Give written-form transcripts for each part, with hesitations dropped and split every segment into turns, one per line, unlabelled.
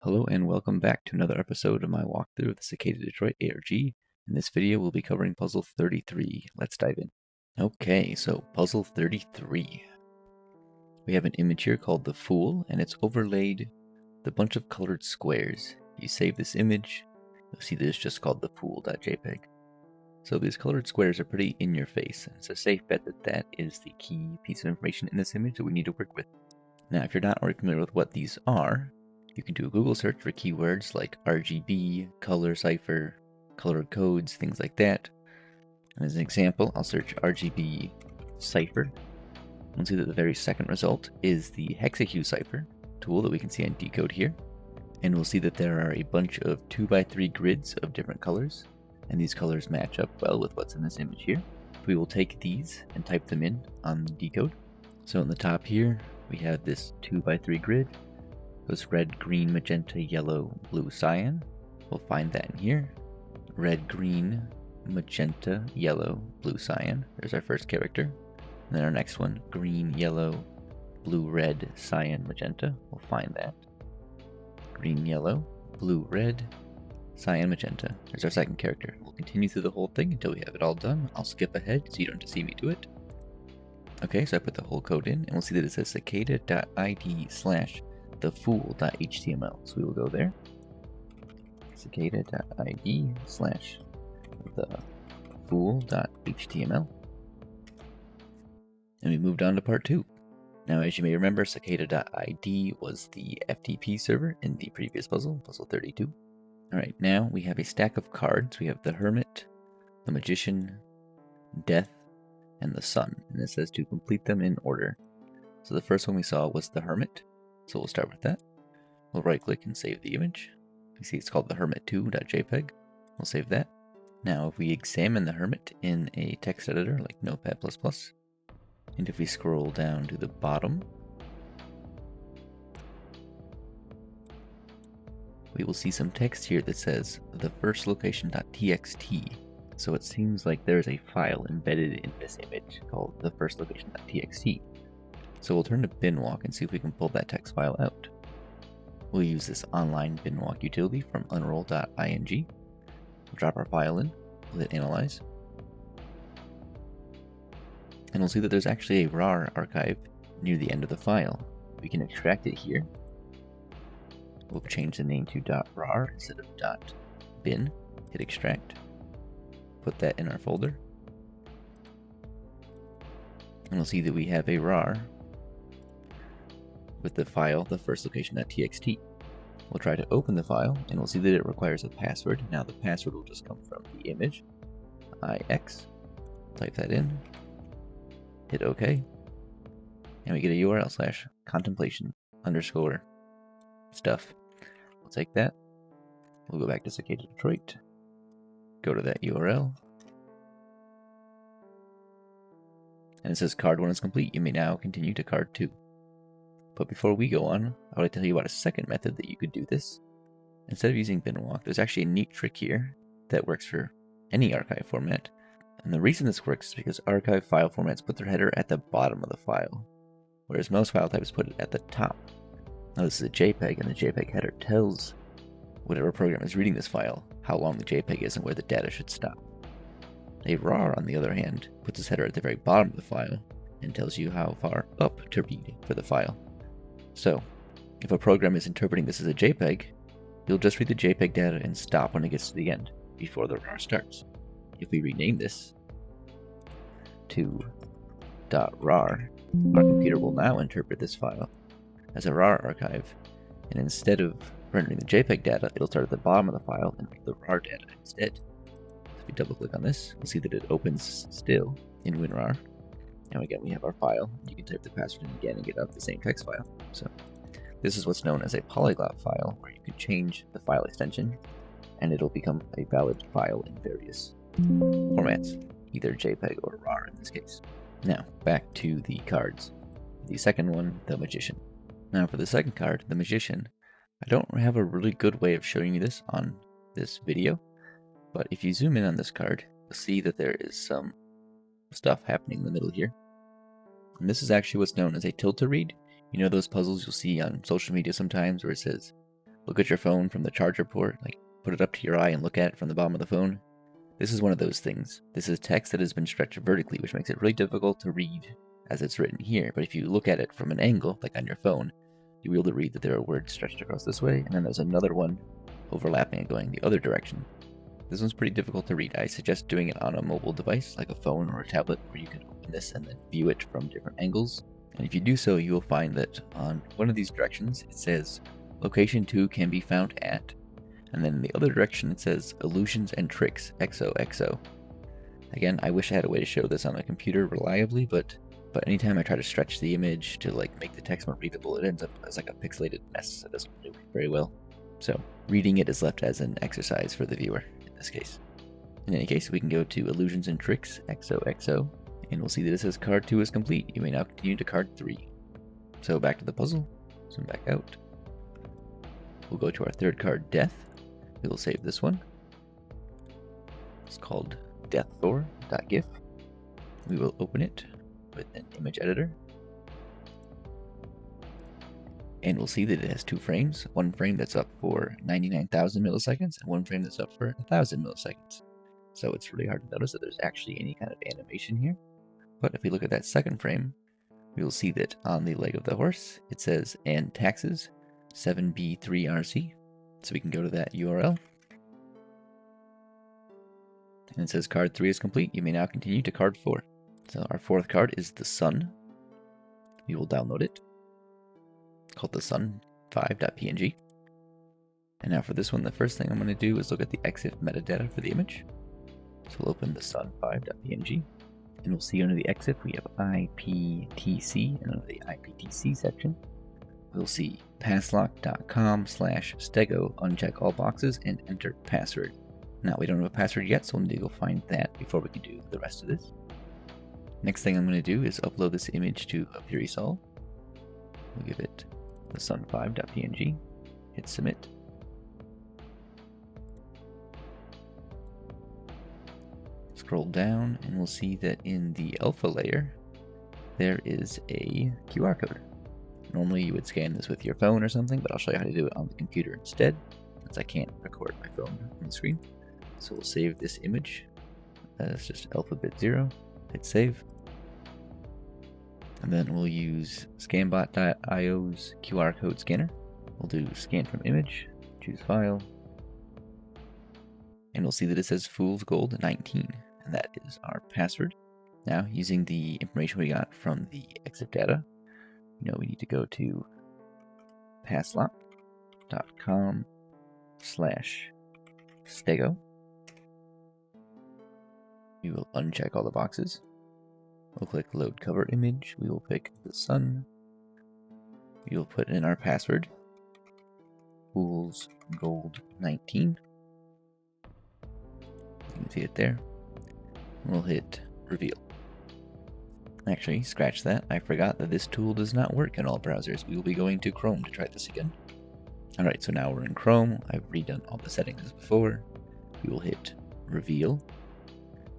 Hello and welcome back to another episode of my walkthrough of the Cicada Detroit ARG. In this video, we'll be covering puzzle 33. Let's dive in. Okay, so puzzle 33. We have an image here called the Fool, and it's overlaid with a bunch of colored squares. If you save this image, you'll see that it's just called the Fool.jpg. So these colored squares are pretty in your face, and it's a safe bet that that is the key piece of information in this image that we need to work with. Now, if you're not already familiar with what these are, you can do a Google search for keywords like RGB, color cipher, color codes, things like that. And as an example, I'll search RGB cipher. You'll see that the very second result is the hexahue cipher tool that we can see on decode here. And we'll see that there are a bunch of 2x3 grids of different colors, and these colors match up well with what's in this image here. We will take these and type them in on the decode. So in the top here, we have this 2x3 grid. Goes red, green, magenta, yellow, blue, cyan. We'll find that in here. Red, green, magenta, yellow, blue, cyan. There's our first character. And then our next one, green, yellow, blue, red, cyan, magenta. We'll find that. Green, yellow, blue, red, cyan, magenta. There's our second character. We'll continue through the whole thing until we have it all done. I'll skip ahead so you don't have to see me do it. Okay, so I put the whole code in, and we'll see that it says cicada.id/thefool.html. So we will go there. cicada.id/thefool.html. And we moved on to part 2. Now, as you may remember, cicada.id was the FTP server in the previous puzzle, puzzle 32. Alright, now we have a stack of cards. We have the Hermit, the Magician, Death, and the Sun, and it says to complete them in order. So the first one we saw was the Hermit, so we'll start with that. We'll right click and save the image. You see it's called the Hermit2.jpg. We'll save that. Now if we examine the Hermit in a text editor like Notepad++, and if we scroll down to the bottom, we will see some text here that says the first location.txt. So it seems like there's a file embedded in this image called the first location.txt. So we'll turn to binwalk and see if we can pull that text file out. We'll use this online binwalk utility from unroll.ing. We'll drop our file in, we'll hit analyze. And we'll see that there's actually a RAR archive near the end of the file. We can extract it here. We'll change the name to .rar instead of .bin, hit extract. Put that in our folder, and we'll see that we have a RAR with the file, the first location.txt. We'll try to open the file, and we'll see that it requires a password. Now the password will just come from the image, ix, type that in, hit OK, and we get a URL /contemplation_stuff. We'll take that, we'll go back to Cicada Detroit, go to that URL, and it says card 1 is complete. You may now continue to card 2. But before we go on, I want to tell you about a second method that you could do this. Instead of using binwalk, there's actually a neat trick here that works for any archive format. And the reason this works is because archive file formats put their header at the bottom of the file, whereas most file types put it at the top. Now this is a JPEG, and the JPEG header tells whatever program is reading this file how long the JPEG is and where the data should stop. A RAR, on the other hand, puts its header at the very bottom of the file and tells you how far up to read for the file. So, if a program is interpreting this as a JPEG, you'll just read the JPEG data and stop when it gets to the end, before the RAR starts. If we rename this to .rar, our computer will now interpret this file as a RAR archive, and instead of rendering the JPEG data, it'll start at the bottom of the file and read the RAR data instead. So if we double click on this, we'll see that it opens still in WinRAR. And again, we have our file. You can type the password in again and get out the same text file. So this is what's known as a polyglot file, where you can change the file extension and it'll become a valid file in various formats, either JPEG or RAR in this case. Now, back to the cards. The second one, the Magician. Now for the second card, the Magician, I don't have a really good way of showing you this on this video, but if you zoom in on this card, you'll see that there is some stuff happening in the middle here. And this is actually what's known as a tilt-a-read. You know those puzzles you'll see on social media sometimes where it says look at your phone from the charger port, like put it up to your eye and look at it from the bottom of the phone. This is one of those things. This is text that has been stretched vertically, which makes it really difficult to read as it's written here. But if you look at it from an angle, like on your phone, you'll be able to read that there are words stretched across this way, and then there's another one overlapping and going the other direction. This one's pretty difficult to read. I suggest doing it on a mobile device, like a phone or a tablet, where you can open this and then view it from different angles. And if you do so, you will find that on one of these directions, it says, location 2 can be found at, and then in the other direction, it says, illusions and tricks, XOXO. Again, I wish I had a way to show this on a computer reliably, but anytime I try to stretch the image to like make the text more readable, it ends up as like a pixelated mess. It doesn't do very well. So reading it is left as an exercise for the viewer in this case. In any case, we can go to illusions and tricks, XOXO, and we'll see that it says card 2 is complete. You may now continue to card 3. So back to the puzzle, zoom back out. We'll go to our third card, death. We will save this one. It's called deaththor.gif. We will open it with an image editor. And we'll see that it has 2 frames. One frame that's up for 99,000 milliseconds and one frame that's up for 1,000 milliseconds. So it's really hard to notice that there's actually any kind of animation here. But if we look at that second frame, we will see that on the leg of the horse, it says, and taxes, 7B3RC. So we can go to that URL. And it says card 3 is complete. You may now continue to card 4. So our fourth card is the sun. We will download it. It's called the sun5.png. And now for this one, the first thing I'm going to do is look at the EXIF metadata for the image. So we'll open the sun5.png. And we'll see under the EXIF we have IPTC, and under the IPTC section, we'll see passlock.com/stego, uncheck all boxes, and enter password. Now we don't have a password yet, so we'll need to go find that before we can do the rest of this. Next thing I'm going to do is upload this image to Apirisol. We'll give it the sun5.png, hit submit. Scroll down and we'll see that in the alpha layer there is a QR code. Normally you would scan this with your phone or something, but I'll show you how to do it on the computer instead, since I can't record my phone on the screen. So we'll save this image as just alphabet 0, hit save. And then we'll use scanbot.io's QR code scanner. We'll do scan from image, choose file, and we'll see that it says Fool's Gold 19, and that is our password. Now, using the information we got from the EXIF data, we need to go to passlock.com/stego. We will uncheck all the boxes. We'll click load cover image. We will pick the sun. We will put in our password, Fool's Gold 19. You can see it there. We'll hit reveal. Actually, scratch that. I forgot that this tool does not work in all browsers. We will be going to Chrome to try this again. Alright, so now we're in Chrome. I've redone all the settings as before. We will hit reveal.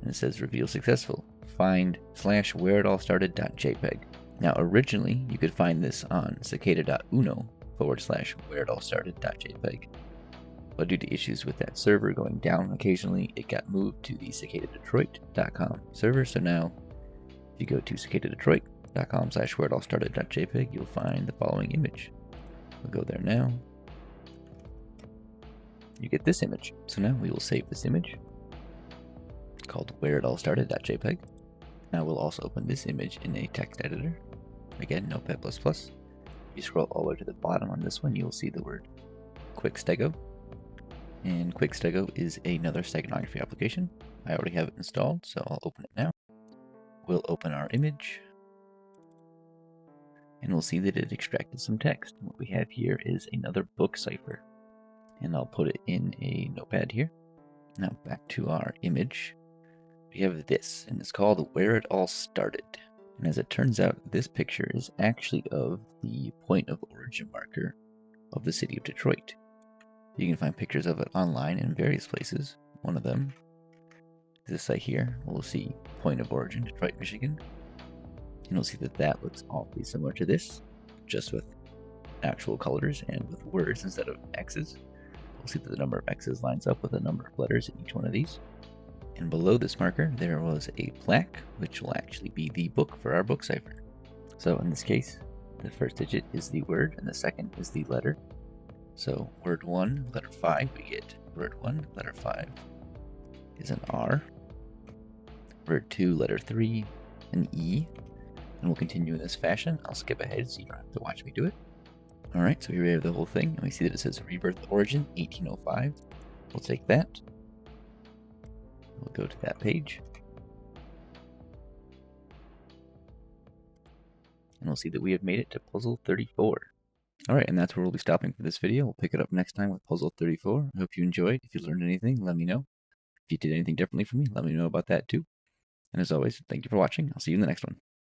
And it says reveal successful. Find /whereitallstarted.jpg. Now originally you could find this on cicada.uno/whereitallstarted.jpg. But due to issues with that server going down occasionally, it got moved to the cicadadetroit.com server. So now if you go to cicadadetroit.com/whereitallstarted.jpg, you'll find the following image. We'll go there now. You get this image. So now we will save this image called whereitallstarted.jpg. Now we'll also open this image in a text editor. Again, Notepad++. If you scroll all the way to the bottom on this one, you will see the word QuickStego. And QuickStego is another steganography application. I already have it installed, so I'll open it now. We'll open our image. And we'll see that it extracted some text. What we have here is another book cipher. And I'll put it in a notepad here. Now back to our image. We have this, and it's called Where It All Started. And as it turns out, this picture is actually of the point of origin marker of the city of Detroit. You can find pictures of it online in various places. One of them is this site here. We'll see point of origin, Detroit, Michigan. And you'll see that that looks awfully similar to this, just with actual colors and with words instead of X's. We'll see that the number of X's lines up with the number of letters in each one of these. And below this marker, there was a plaque, which will actually be the book for our book cipher. So in this case, the first digit is the word and the second is the letter. So word 1, letter 5, we get word 1, letter 5 is an R. Word 2, letter 3, an E. And we'll continue in this fashion. I'll skip ahead so you don't have to watch me do it. Alright, so here we have the whole thing, and we see that it says Rebirth Origin 1805. We'll take that. We'll go to that page. And we'll see that we have made it to puzzle 34. Alright, and that's where we'll be stopping for this video. We'll pick it up next time with puzzle 34. I hope you enjoyed. If you learned anything, let me know. If you did anything differently from me, let me know about that too. And as always, thank you for watching. I'll see you in the next one.